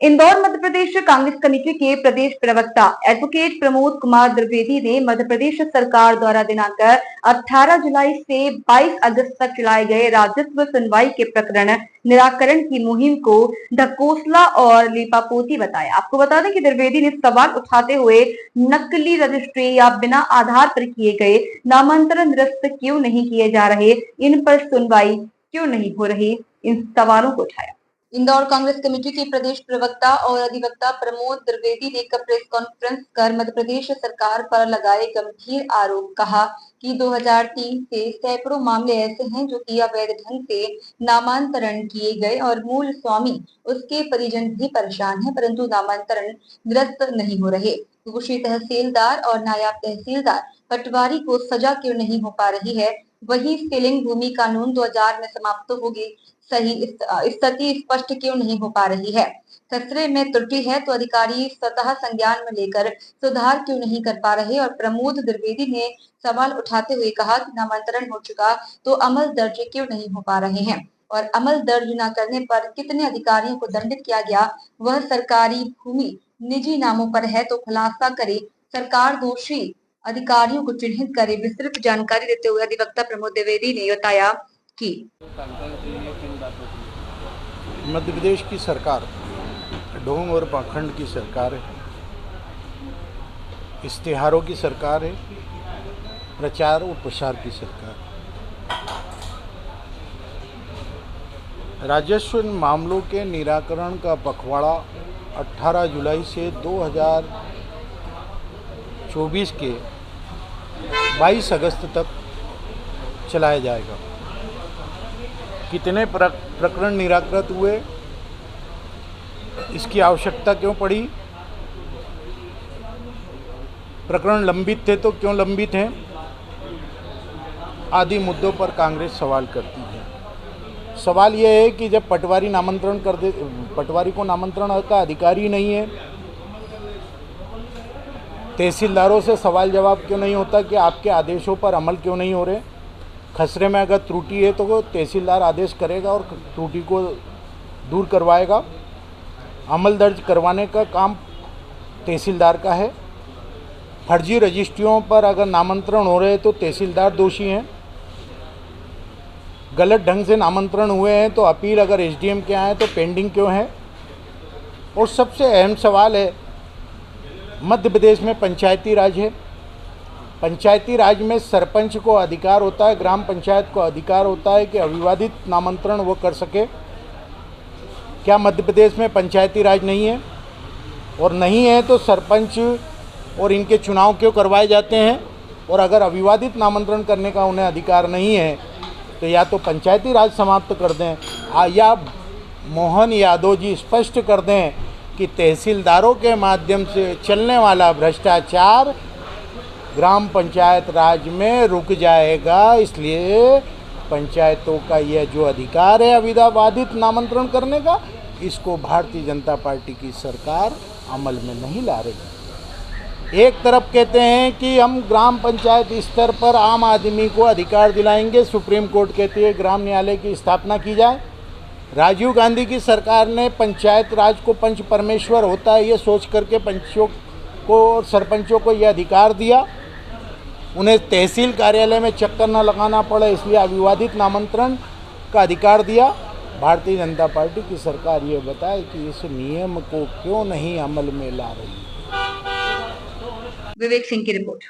Indore Madhya Pradesh Congress committee के प्रदेश प्रवक्ता advocate Pramod Kumar Dwivedi ने मध्य प्रदेश सरकार द्वारा दिनांक 18 जुलाई से 22 अगस्त तक चलाए गए राजस्व सुनवाई के प्रकरण निराकरण की मुहिम को ढकोसला और लीपापोती बताया। आपको बता दें कि द्विवेदी ने सवाल उठाते हुए नकली रजिस्ट्री या बिना आधार पर किए गए नामांतरण निरस्त क्यों नहीं किए जा रहे, इन पर सुनवाई क्यों नहीं हो रही, इन सवालों को उठाया। इंदौर कांग्रेस कमेटी के प्रदेश प्रवक्ता और अधिवक्ता प्रमोद द्विवेदी ने प्रेस कॉन्फ्रेंस कर मध्य प्रदेश सरकार पर लगाए गंभीर आरोप। कहा कि 2003 से सैकड़ों मामले ऐसे हैं जो कि अवैध ढंग से नामांतरण किए गए और मूल स्वामी उसके परिजन भी परेशान हैं, परंतु नामांतरण निरस्त नहीं हो रहे। दोषी तहसीलदार और नायब तहसीलदार पटवारी को सजा क्यों नहीं हो पा रही है। वही स्किलिंग भूमि कानून 2000 में समाप्त होगी, सही स्थिति स्पष्ट क्यों नहीं हो पा रही है। खसरे में त्रुटि है तो अधिकारी स्वतः संज्ञान में लेकर सुधार क्यों नहीं कर पा रहे। और प्रमोद द्विवेदी ने सवाल उठाते हुए कहा कि नामांतरण हो चुका तो अमल दर्ज क्यों नहीं हो पा रहे हैं और अमल दर्ज न करने पर कितने अधिकारियों को दंडित किया गया। वह सरकारी भूमि निजी नामों पर है तो खुलासा करे, सरकार दोषी अधिकारियों को चिन्हित करे। विस्तृत जानकारी देते हुए अधिवक्ता प्रमोद द्विवेदी ने बताया कि मध्य प्रदेश की सरकार ढोंग और पाखंड की सरकार है, इश्तिहारों की सरकार है, प्रचार और प्रसार की सरकार है। राजस्व मामलों के निराकरण का पखवाड़ा 18 जुलाई से 2024 के 22 अगस्त तक चलाया जाएगा। कितने प्रकरण निराकृत हुए, इसकी आवश्यकता क्यों पड़ी, प्रकरण लंबित थे तो क्यों लंबित हैं, आदि मुद्दों पर कांग्रेस सवाल करती है। सवाल यह है कि जब पटवारी नामांतरण कर दे, पटवारी को नामांतरण का अधिकारी नहीं है, तहसीलदारों से सवाल जवाब क्यों नहीं होता कि आपके आदेशों पर अमल क्यों नहीं हो रहे। खसरे में अगर त्रुटि है तो वो तहसीलदार आदेश करेगा और त्रुटि को दूर करवाएगा। अमल दर्ज करवाने का काम तहसीलदार का है। फर्जी रजिस्ट्रियों पर अगर नामांतरण हो रहे हैं तो तहसीलदार दोषी हैं। गलत ढंग से नामांतरण हुए हैं तो अपील अगर एसडीएम के आए तो पेंडिंग क्यों है। और सबसे अहम सवाल है, मध्य प्रदेश में पंचायती राज है। पंचायती राज में सरपंच को अधिकार होता है, ग्राम पंचायत को अधिकार होता है कि अविवादित नामांतरण वो कर सके। क्या मध्य प्रदेश में पंचायती राज नहीं है? और नहीं है तो सरपंच और इनके चुनाव क्यों करवाए जाते हैं? और अगर अविवादित नामांतरण करने का उन्हें अधिकार नहीं है तो या तो पंचायती राज समाप्त कर दें या मोहन यादव जी स्पष्ट कर दें कि तहसीलदारों के माध्यम से चलने वाला भ्रष्टाचार ग्राम पंचायत राज में रुक जाएगा। इसलिए पंचायतों का यह जो अधिकार है अविवादित नामांतरण करने का, इसको भारतीय जनता पार्टी की सरकार अमल में नहीं ला रही। एक तरफ कहते हैं कि हम ग्राम पंचायत स्तर पर आम आदमी को अधिकार दिलाएंगे, सुप्रीम कोर्ट कहती है ग्राम न्यायालय की स्थापना की जाए। राजीव गांधी की सरकार ने पंचायत राज को पंच परमेश्वर होता है ये सोच करके पंचों को और सरपंचों को यह अधिकार दिया। उन्हें तहसील कार्यालय में चक्कर न लगाना पड़े इसलिए अविवादित नामांतरण का अधिकार दिया। भारतीय जनता पार्टी की सरकार ये बताए कि इस नियम को क्यों नहीं अमल में ला रही। विवेक सिंह की रिपोर्ट।